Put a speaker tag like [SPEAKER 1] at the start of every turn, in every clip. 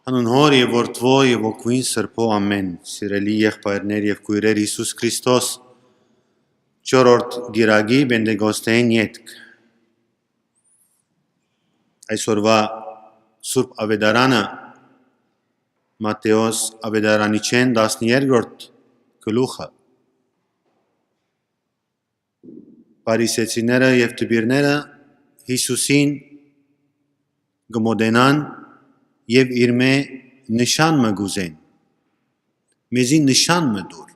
[SPEAKER 1] Հանուն հոր եւ որդվո եւ օգուին սրբո ամեն սիրելի եղբայրներ եւ քույրեր Հիսուս Քրիստոս չորրորդ գիրագի Պենտեկոստեին յետք այսօրվա Սուրբ Ավետարանը Մատթեոս Ավետարանիչեն 12-րդ գլուխը Փարիսեցիները եւ տպիրները Հիսուսին գմոդենան եւ իր մե նշան մը գուզեն մեզի նշան մը դուր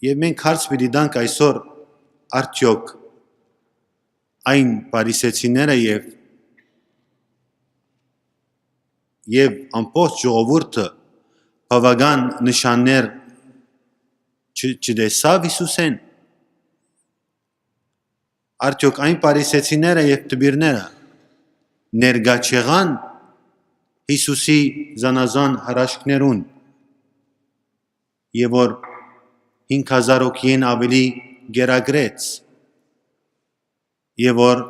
[SPEAKER 1] եւ մենք հարց պիտի տանք այսօր արդյոք այն փարիսեցիները եւ ամբողջ ժողովուրդը բավական նշաններ չտեսավ Հիսուսեն արդյոք այն փարիսեցիները եւ տպիրները ներկա չեղան Հիսուսի զանազան հրաշքներուն եւ որ 5000 հոգին ավելի գերագրեց եւ որ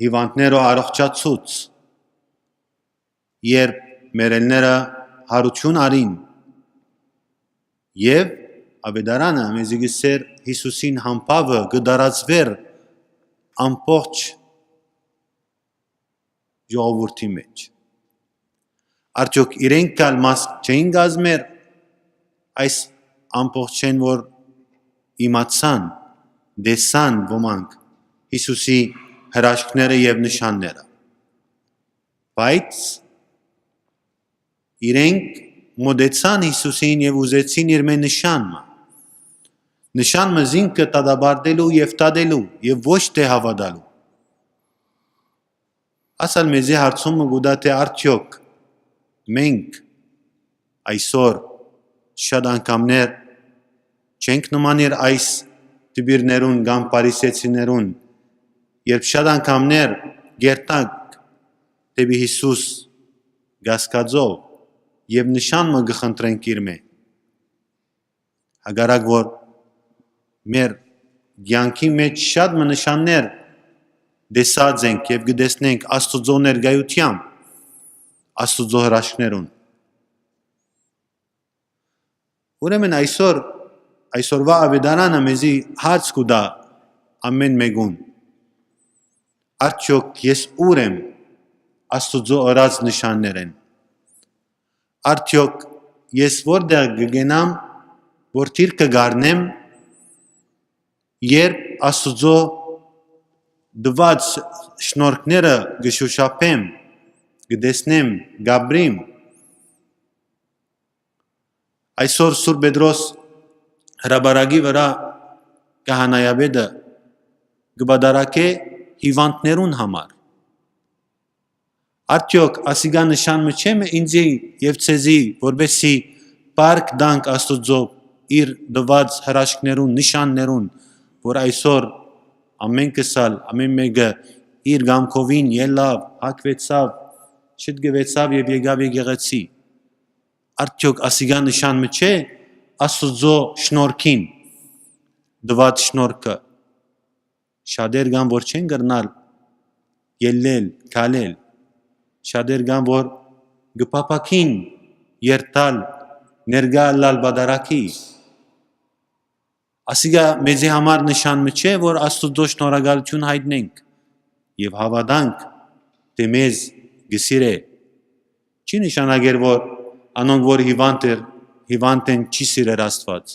[SPEAKER 1] հիվանդները առողջացուց երբ մերելները հարություն արին եւ Ավետարանը մեզի գսեր Հիսուսին համբավը գդարածվեր ամբողջ ժողովրդի մեջ արդյոք իրենք կալ մաս չէին գազմեր այս ամբողջեն որ իմացան դեսան ոմանք Հիսուսի հրաշքները եւ նշանները բայց իրենք մոդեցան Հիսուսին եւ ուզեցին իր մե նշան մզինքը տադաբարտելու եւ տադելու եւ ոչ թե հավատալու ասալ մեզի հարցումը գուտա թե արդյոք մենք այսօր շատ անգամներ չենք նմաներ այս տպիրներուն կամ փարիսեցիներուն երբ շատ անգամներ գերտանք դեպի Հիսուս գասկածով եւ նշան մը գխնդրենք իր մե հագարակ որ մեր ցանկի մեջ շատ նշաններ դեսած ենք եւ գտեսնենք Աստծո ներկայությամբ Աստծո հրաշքներուն ուրեմն այսօրվա ավետարանը մեզի հարց կուտա ամեն մեկուն արդյոք ես ուր եմ Աստծո ըրած նշաններեն արդյոք ես որտեղ կգնամ որ թիր կգառնեմ երբ Աստծո դված շնորհքները գշուշապեմ գտեսնեմ գաբրիմ այսօր Սուրբ Պետրոս հրաբարագի վրա կահանայապետը գբադարակե հիվանդներուն համար արդյոք ասիգա նշան մը չէ ինձի եւ ցեզի որբեսի պարկ դանք Աստծո իր դված հրաշքներուն նշաններուն որ այսօր ամեն կսալ ամեն մեկը իր գամքովին ելավ հակվեցավ շտկվեցավ եւ եկավ եկեղեցի արդյոք ասիգա նշան մը չէ Աստծո շնորհքին դված շնորհքը շատեր կան որ չեն գրնալ ելնել քալել շատեր կան որ գփապակին երթալ ներգալալ բադարակի ասիգա մեզի համար նշան մը չէ որ Աստծո շնորհակալություն հայտնենք եւ հավատանք թե մեզ գսիրե չի նշանակեր որ անոնք որ հիվանդ են չի սիրեր Աստված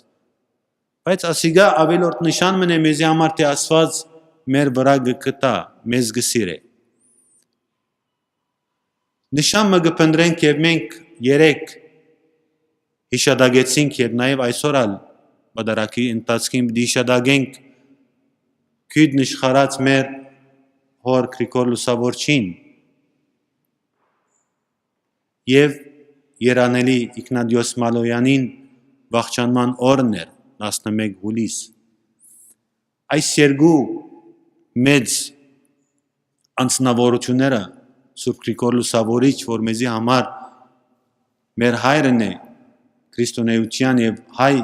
[SPEAKER 1] բայց ասիգա ավելորդ նշան մն է մեզի համար թե Աստված մեր վրա գկտա մեզ գսիրե նշան մը գփնդրենք եւ մենք երեք հիշադակեցինք եւ նաեւ այսօր ալ բադարակի ընթացքին դիշադագենք քույդ նշխարած մեր հոր Գրիգոր Լուսավորչին եւ Երանելի Իգնատիոս Մալոյանին վախճանման օրն էր 11 հուլիս այս երկու մեծ անձնավորությունները Սուրբ Գրիգոր Լուսավորիչ որ մեզի համար մեր հայրն է քրիստոնեության եւ հայ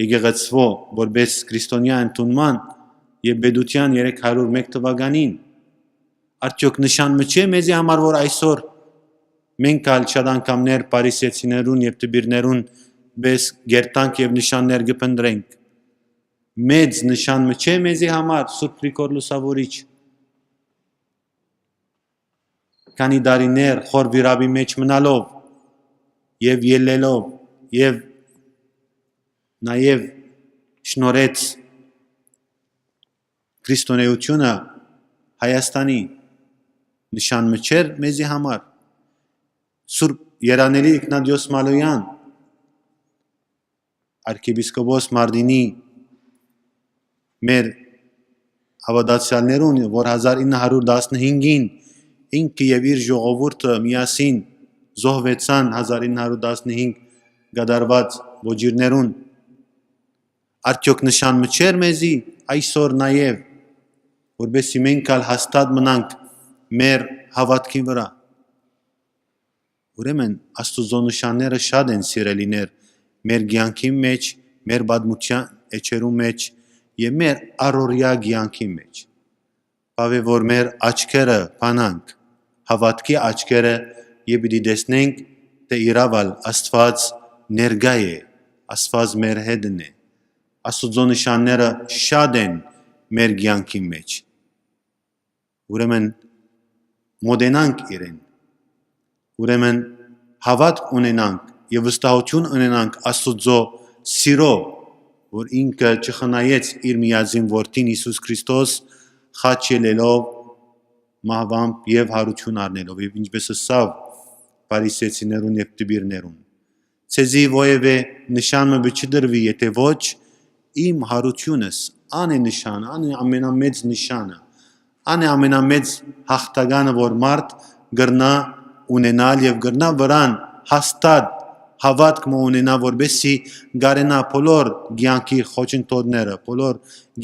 [SPEAKER 1] եկեղեցվո որպես քրիստոնյա ընդունման եւ բեդության 301 թվականին Արդյոք նշանը չէ մեզի համար, որ այսօր մենք ալ շատ անգամներ պարիսեցիներուն եւ տբիրներուն բես գերտանք եւ նշաններ գտնենք։ Մեծ նշանը չէ մեզի համար Սուրբ Գրիգոր Լուսավորիչ։ Քանի դարիներ խոր վիրաբի մեջ մնալով եւ ելելով եւ նաեւ շնորհեց քրիստոնեությունը Հայաստանի նշանը չէր մեզի համար։ Սուրբ Երանելի Իգնատիոս Մալոյան arciepiscopos Mardini մեր հավատացյալներուն, որ 1915-ին ինքը եւ իր ժողովուրդը միասին զոհվեցան 1915 գդարված ոչիրներուն, արդյոք նշանը չէր մեզի այսօր նաեւ, որբեսի մենք ալ հաստատ մնանք մեր հավատքի վրա։ Ուրեմն Աստուծո նշանները շատ են սիրելիներ մեր կյանքի մեջ, մեր պատմության էջերու մեջ եւ մեր առօրյա կյանքի մեջ։ Բավե որ մեր աչքերը բանանք, հավատքի աչքերը եւ պիտի տեսնենք, թե իրավալ Աստված ներկա է, Աստված մեր հետն է։ Աստուծո նշանները շատ են մեր կյանքի մեջ։ Ուրեմն մոդենանք իրեն։ Ուրեմն հավատք ունենանք եւ վստահություն ունենանք Աստուծո սիրո, որ ինքը չխնայեց իր միածին որդին Հիսուս Քրիստոս խաչելելով մահվամբ եւ հարություն առնելով եւ ինչպես ասավ պարիսեցիներուն եւ տբիրներուն ցեզի ովևէ նշանը չդրվի եթե ոչ իմ հարությունս ան է նշան ան է ամենամեծ նշանը ան է ամենամեծ հաղթականը որ մարդ գրնա ունենալ եւ գրնա վրան հաստատ հավատք ունենա որբեսի գարենա բոլոր ցանկի խոչընդոտները բոլոր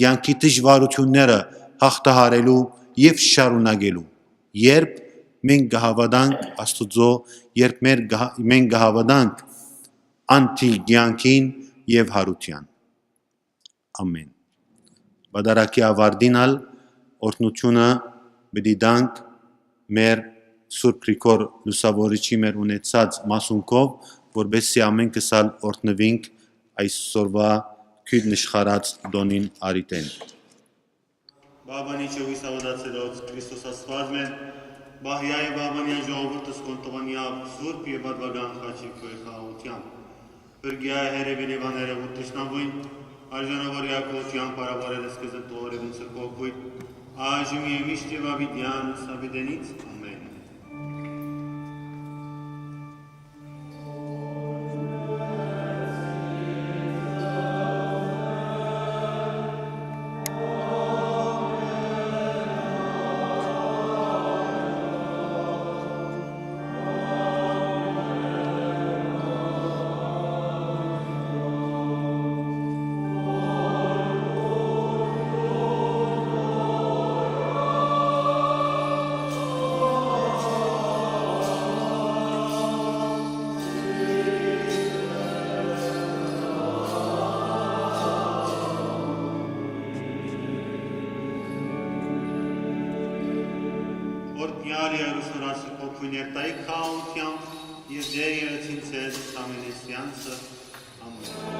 [SPEAKER 1] ցանկի դժվարությունները հաղթահարելու եւ շարունակելու երբ մենք գահավանանք Աստուծո երբ մենք գահավանանք անտի ցանկին եւ հարության ամեն բադարակի ավարդինալ օրհնությունը բդի դանք մեր Սուրբ Գրիգոր Լուսավորիչի մեր ունեցած մասունքով որբեսի ամեն կսալ օրհնվինք այսօրվա քույր նշխարած դոնին արիտեն Բաբանի չովիս ավադացելոց Քրիստոս Աստված մեր բահյայ բաբանյան ժողովուրդս կոնտովանյավ Սուրբ եւ բադվագան խաչի քույրխաղության բրգյա հերևելիվաները ուտիշնավույն արժանավոր յակոչյան պարավարելս կզտորևն սրկոքույն այժմ եւ միշտ եւ ավիդյան սավիդենից ամեն Ordinari Rusurasul Popunertai Cautiam, Iudeia Cințez, Amenesianță, Amen.